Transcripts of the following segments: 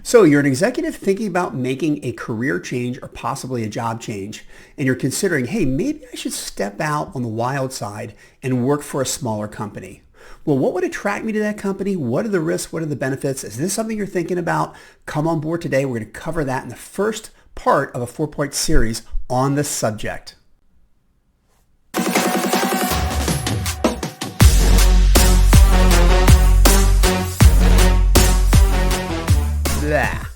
So you're an executive thinking about making a career change or possibly a job change, and you're considering, hey, maybe I should step out on the wild side and work for a smaller company. Well, what would attract me to that company? What are the risks? What are the benefits? Is this something you're thinking about? Come on board today. We're going to cover that in the first part of a 4-part series on this subject.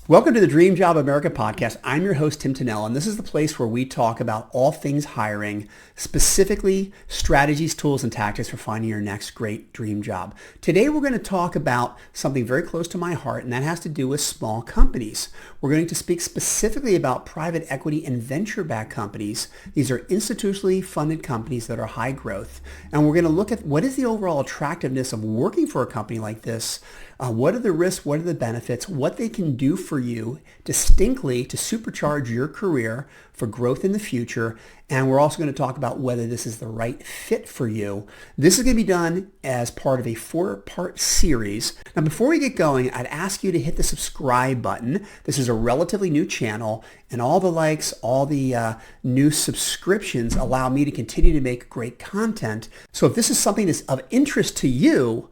Welcome to the Dream Job America podcast. I'm your host, Tim Tennell, and this is the place where we talk about all things hiring, specifically strategies, tools, and tactics for finding your next great dream job. Today, we're going to talk about something very close to my heart, and that has to do with small companies. We're going to speak specifically about private equity and venture-backed companies. These are institutionally funded companies that are high growth, and we're going to look at what is the overall attractiveness of working for a company like this. What are the risks? What are the benefits? What they can do for you distinctly to supercharge your career for growth in the future. And we're also going to talk about whether this is the right fit for you. This is going to be done as part of a 4-part series. Now, before we get going, I'd ask you to hit the subscribe button. This is a relatively new channel, and all the likes, all the new subscriptions allow me to continue to make great content. So if this is something that's of interest to you,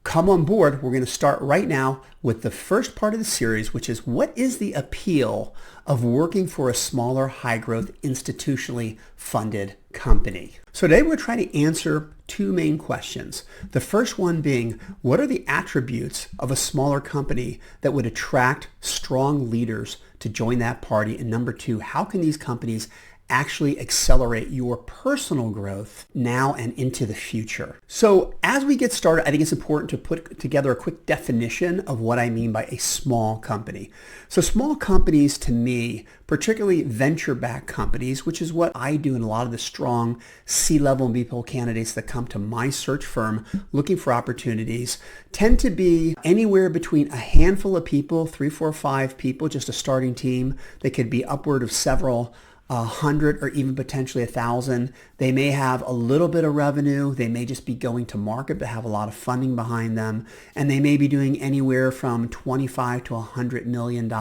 come on board. We're going to start right now with the first part of the series, which is what is the appeal of working for a smaller, high-growth, institutionally funded company? So today we're trying to answer two main questions. The first one being, what are the attributes of a smaller company that would attract strong leaders to join that party? And number two, how can these companies actually accelerate your personal growth now and into the future? So as we get started, I think it's important to put together a quick definition of what I mean by a small company. So small companies to me, particularly venture-backed companies, which is what I do in a lot of the strong C-level and B-level candidates that come to my search firm looking for opportunities, tend to be anywhere between a handful of people, 3, 4, 5 people, just a starting team. They could be upward of several 100 or even potentially 1,000. They may have a little bit of revenue. They may just be going to market but have a lot of funding behind them. And they may be doing anywhere from $25 to $100 million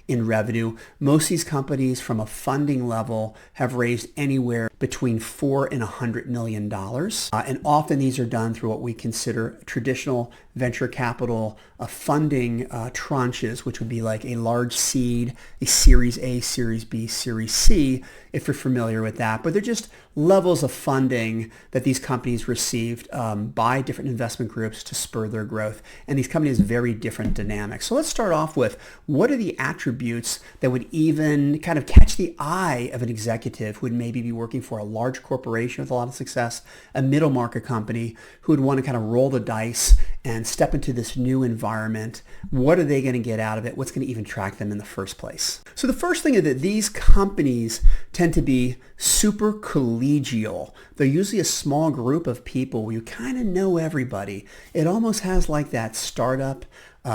in revenue. Most of these companies from a funding level have raised anywhere between $4 and $100 million. And often these are done through what we consider traditional venture capital funding tranches, which would be like a large seed, a Series A, Series B, Series C, if you're familiar with that. But they're just levels of funding that these companies received by different investment groups to spur their growth. And these companies have very different dynamics. So let's start off with, what are the attributes that would even kind of catch the eye of an executive who would maybe be working for a large corporation with a lot of success, a middle market company who would want to kind of roll the dice and step into this new environment? What are they going to get out of it? What's going to even attract them in the first place? So the first thing is that these companies tend to be super collegial. They're usually a small group of people where you kind of know everybody. It almost has like that startup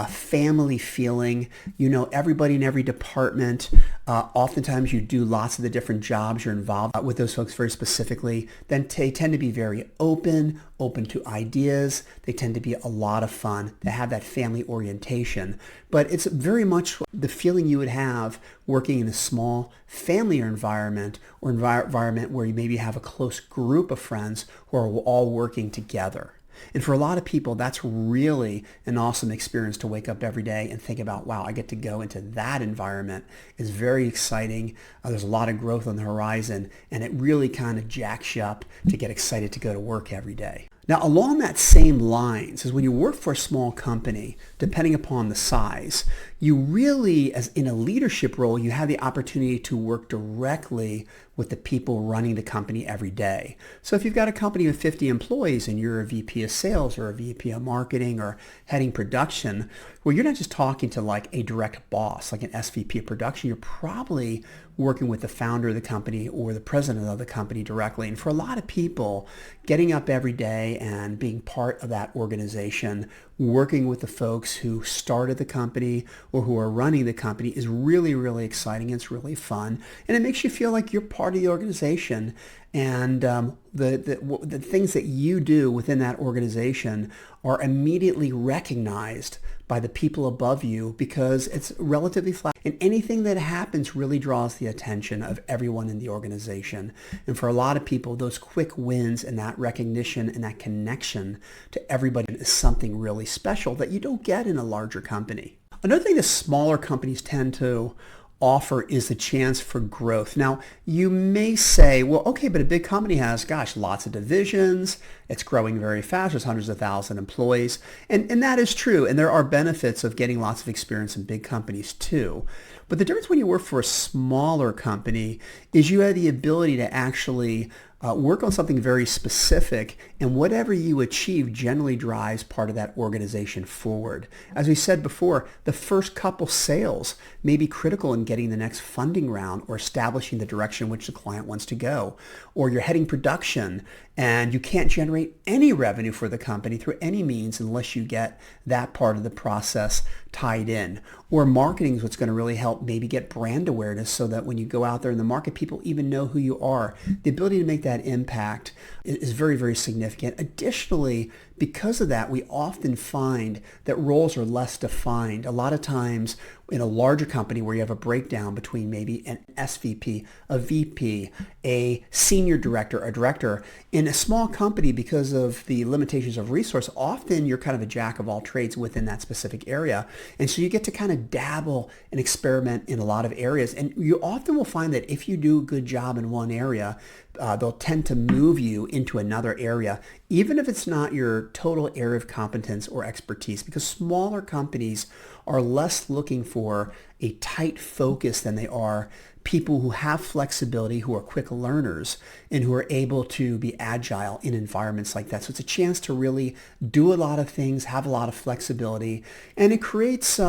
family feeling. You know everybody in every department. Oftentimes you do lots of the different jobs. You're involved with those folks very specifically. Then they tend to be very open to ideas. They tend to be a lot of fun. They have that family orientation. But it's very much the feeling you would have working in a small family environment or environment where you maybe have a close group of friends who are all working together. And for a lot of people, that's really an awesome experience to wake up every day and think about, wow, I get to go into that environment. It's very exciting. There's a lot of growth on the horizon, and it really kind of jacks you up to get excited to go to work every day. Now, along that same lines is when you work for a small company, depending upon the size, you really, as in a leadership role, you have the opportunity to work directly with the people running the company every day. So if you've got a company with 50 employees and you're a VP of sales or a VP of marketing or heading production, well, you're not just talking to like a direct boss, like an SVP of production. You're probably working with the founder of the company or the president of the company directly. And for a lot of people, getting up every day and being part of that organization, working with the folks who started the company or who are running the company is really, really exciting. It's really fun. And it makes you feel like you're part of the organization and the things that you do within that organization are immediately recognized by the people above you because it's relatively flat. And anything that happens really draws the attention of everyone in the organization. And for a lot of people, those quick wins and that recognition and that connection to everybody is something really special that you don't get in a larger company. Another thing that smaller companies tend to offer is the chance for growth. Now, you may say, well, okay, but a big company has, lots of divisions. It's growing very fast. There's hundreds of thousands of employees. And that is true. And there are benefits of getting lots of experience in big companies too. But the difference when you work for a smaller company is you have the ability to actually work on something very specific, and whatever you achieve generally drives part of that organization forward. As we said before, the first couple sales may be critical in getting the next funding round or establishing the direction in which the client wants to go. Or you're heading production and you can't generate any revenue for the company through any means unless you get that part of the process tied in. Or marketing is what's going to really help maybe get brand awareness so that when you go out there in the market, people even know who you are. The ability to make that impact is very, very significant. Additionally, because of that, we often find that roles are less defined. A lot of times in a larger company where you have a breakdown between maybe an SVP, a VP, a senior director, a director, in a small company, because of the limitations of resource, often you're kind of a jack of all trades within that specific area. And so you get to kind of dabble and experiment in a lot of areas. And you often will find that if you do a good job in one area, they'll tend to move you into another area, even if it's not your total area of competence or expertise, because smaller companies are less looking for a tight focus than they are people who have flexibility, who are quick learners, and who are able to be agile in environments like that. So it's a chance to really do a lot of things, have a lot of flexibility, and it creates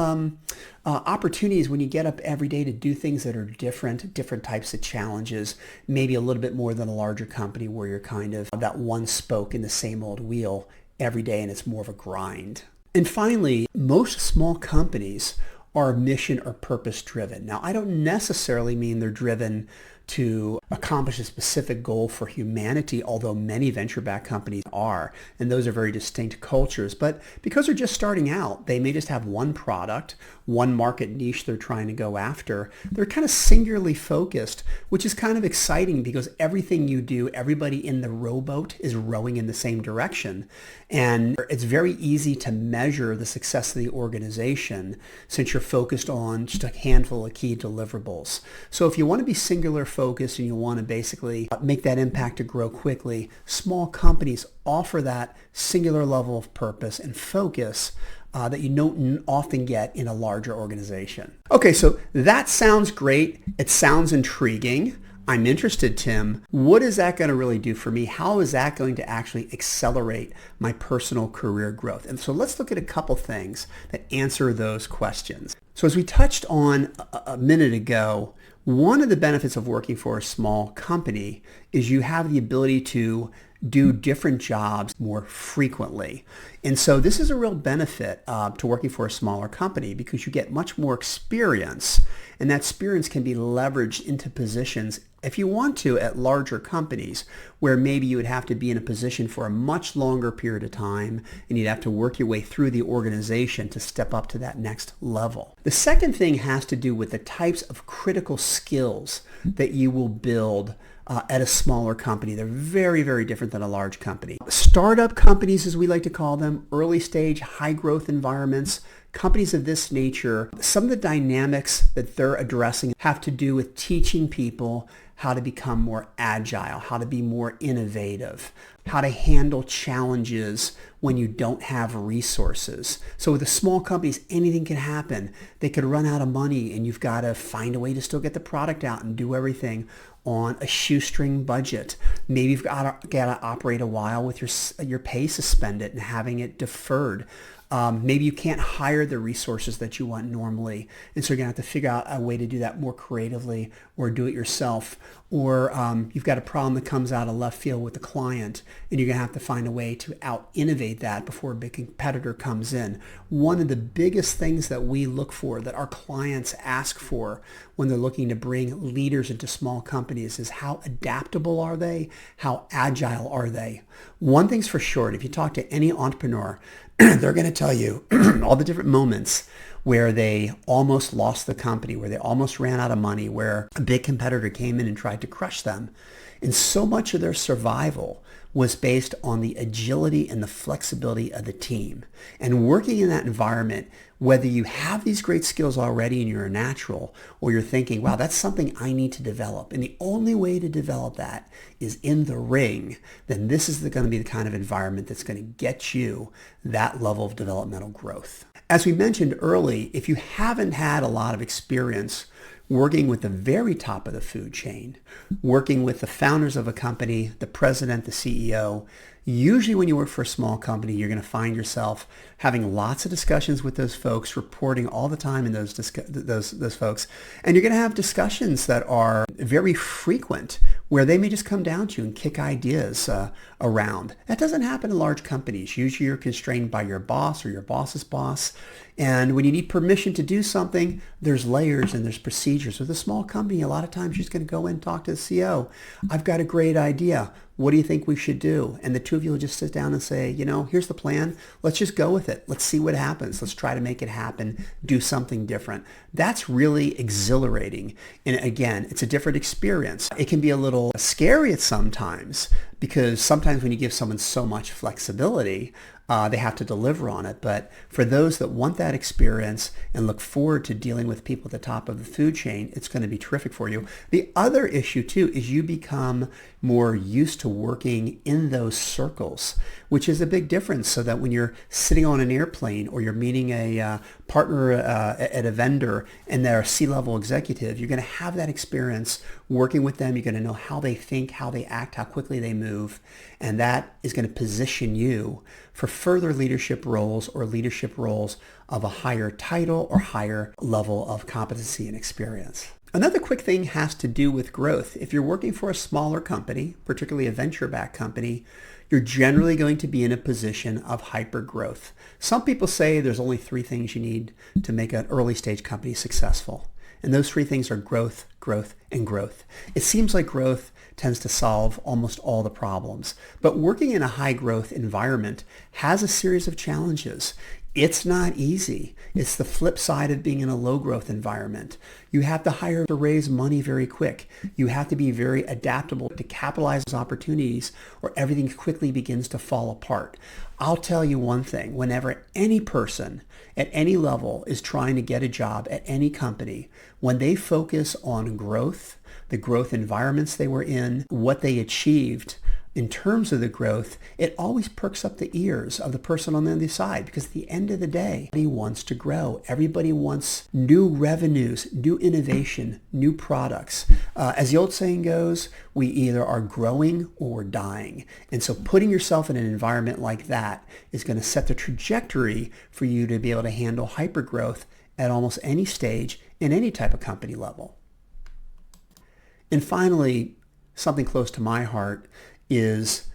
opportunities when you get up every day to do things that are different types of challenges, maybe a little bit more than a larger company where you're kind of that one spoke in the same old wheel every day and it's more of a grind. And finally, most small companies are mission or purpose driven. Now, I don't necessarily mean they're driven to accomplish a specific goal for humanity, although many venture-backed companies are, and those are very distinct cultures. But because they're just starting out, they may just have one product, one market niche they're trying to go after. They're kind of singularly focused, which is kind of exciting because everything you do, everybody in the rowboat is rowing in the same direction. And it's very easy to measure the success of the organization since you're focused on just a handful of key deliverables. So if you want to be singular focused and you want to basically make that impact to grow quickly, small companies offer that singular level of purpose and focus that you don't often get in a larger organization. Okay, so that sounds great. It sounds intriguing. I'm interested, Tim. What is that going to really do for me? How is that going to actually accelerate my personal career growth? And so let's look at a couple things that answer those questions. So as we touched on a minute ago, one of the benefits of working for a small company is you have the ability to do different jobs more frequently. And so this is a real benefit to working for a smaller company because you get much more experience, and that experience can be leveraged into positions if you want to at larger companies where maybe you would have to be in a position for a much longer period of time and you'd have to work your way through the organization to step up to that next level. The second thing has to do with the types of critical skills that you will build at a smaller company. They're very, very different than a large company. Startup companies, as we like to call them, early stage, high growth environments, companies of this nature, some of the dynamics that they're addressing have to do with teaching people how to become more agile, how to be more innovative, how to handle challenges when you don't have resources. So with the small companies, anything can happen. They could run out of money and you've got to find a way to still get the product out and do everything on a shoestring budget. Maybe you've got to operate a while with your pay suspended and having it deferred. Maybe you can't hire the resources that you want normally. And so you're going to have to figure out a way to do that more creatively or do it yourself. Or you've got a problem that comes out of left field with the client, and you're going to have to find a way to out-innovate that before a big competitor comes in. One of the biggest things that we look for, that our clients ask for when they're looking to bring leaders into small companies, is how adaptable are they? How agile are they? One thing's for sure, if you talk to any entrepreneur, they're going to tell you all the different moments where they almost lost the company, where they almost ran out of money, where a big competitor came in and tried to crush them. And so much of their survival was based on the agility and the flexibility of the team. And working in that environment, whether you have these great skills already and you're a natural, or you're thinking, wow, that's something I need to develop, and the only way to develop that is in the ring, then this is going to be the kind of environment that's going to get you that level of developmental growth. As we mentioned early, if you haven't had a lot of experience working with the very top of the food chain, working with the founders of a company, the president, the CEO, usually when you work for a small company, you're going to find yourself having lots of discussions with those folks, reporting all the time in those folks. And you're going to have discussions that are very frequent where they may just come down to you and kick ideas around. That doesn't happen in large companies. Usually you're constrained by your boss or your boss's boss. And when you need permission to do something, there's layers and there's procedures. With a small company, a lot of times you're just going to go in and talk to the CEO. I've got a great idea. What do you think we should do? And the two of you will just sit down and say, here's the plan. Let's just go with it. Let's see what happens. Let's try to make it happen. Do something different. That's really exhilarating. And again, it's a different experience. It can be a little scary at sometimes, because sometimes when you give someone so much flexibility, they have to deliver on it. But for those that want that experience and look forward to dealing with people at the top of the food chain, it's going to be terrific for you. The other issue too is you become more used to working in those circles, which is a big difference, so that when you're sitting on an airplane or you're meeting a partner at a vendor and they're a C-level executive, you're going to have that experience working with them. You're going to know how they think, how they act, how quickly they move. And that is going to position you for further leadership roles or leadership roles of a higher title or higher level of competency and experience. Another quick thing has to do with growth. If you're working for a smaller company, particularly a venture-backed company, you're generally going to be in a position of hyper growth. Some people say there's only 3 things you need to make an early stage company successful. And those 3 things are growth, growth, and growth. It seems like growth tends to solve almost all the problems. But working in a high growth environment has a series of challenges. It's not easy. It's the flip side of being in a low growth environment. You have to hire to raise money very quick. You have to be very adaptable to capitalize on opportunities, or everything quickly begins to fall apart. I'll tell you one thing, whenever any person at any level is trying to get a job at any company, when they focus on growth, the growth environments they were in, what they achieved in terms of the growth, it always perks up the ears of the person on the other side, because at the end of the day, everybody wants to grow. Everybody wants new revenues, new innovation, new products. As the old saying goes, we either are growing or we're dying. And so putting yourself in an environment like that is going to set the trajectory for you to be able to handle hypergrowth at almost any stage in any type of company level. And finally, something close to my heart is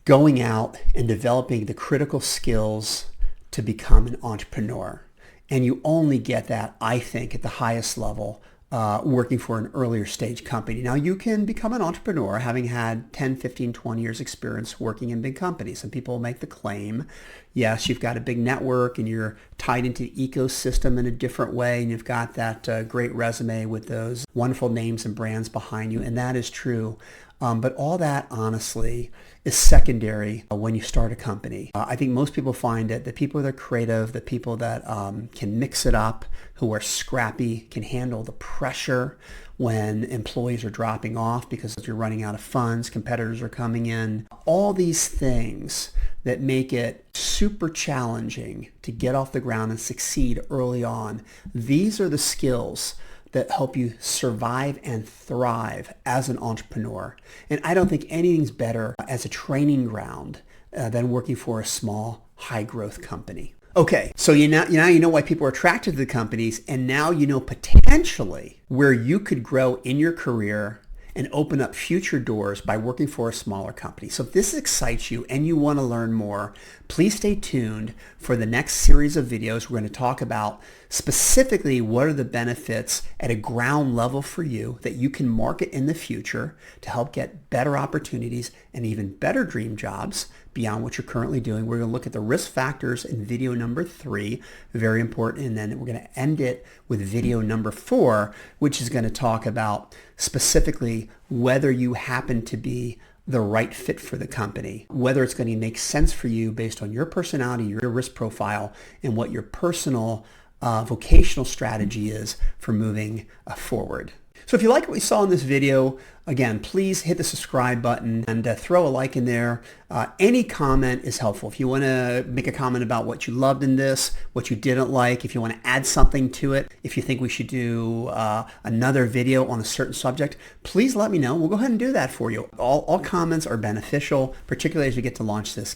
going out and developing the critical skills to become an entrepreneur. And you only get that, I think, at the highest level, working for an earlier stage company. Now, you can become an entrepreneur having had 10, 15, 20 years experience working in big companies. Some people make the claim, yes, you've got a big network and you're tied into the ecosystem in a different way, and you've got that great resume with those wonderful names and brands behind you, and that is true. But all that, honestly, is secondary when you start a company. I think most people find it, the people that are creative, the people that can mix it up, who are scrappy, can handle the pressure when employees are dropping off because you're running out of funds, competitors are coming in. All these things that make it super challenging to get off the ground and succeed early on. These are the skills that help you survive and thrive as an entrepreneur. And I don't think anything's better as a training ground than working for a small, high growth company. Okay, so now you know why people are attracted to the companies, and now you know potentially where you could grow in your career and open up future doors by working for a smaller company. So if this excites you and you want to learn more, please stay tuned for the next series of videos. We're going to talk about specifically what are the benefits at a ground level for you that you can market in the future to help get better opportunities and even better dream jobs beyond what you're currently doing. We're going to look at the risk factors in video number 3, very important, and then we're going to end it with video number 4, which is going to talk about specifically whether you happen to be the right fit for the company, whether it's going to make sense for you based on your personality, your risk profile, and what your personal vocational strategy is for moving forward. So if you like what we saw in this video, again, please hit the subscribe button and throw a like in there. Any comment is helpful. If you want to make a comment about what you loved in this, what you didn't like, if you want to add something to it, if you think we should do another video on a certain subject, please let me know. We'll go ahead and do that for you. All comments are beneficial, particularly as we get to launch this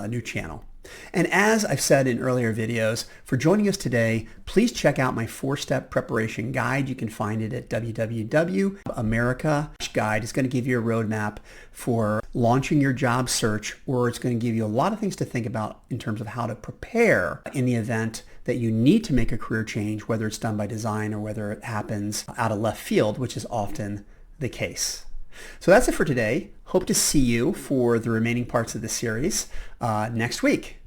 new channel. And as I've said in earlier videos, for joining us today, please check out my 4-step preparation guide. You can find it at www.america-guide. It's going to give you a roadmap for launching your job search, or it's going to give you a lot of things to think about in terms of how to prepare in the event that you need to make a career change, whether it's done by design or whether it happens out of left field, which is often the case. So that's it for today. Hope to see you for the remaining parts of the series next week.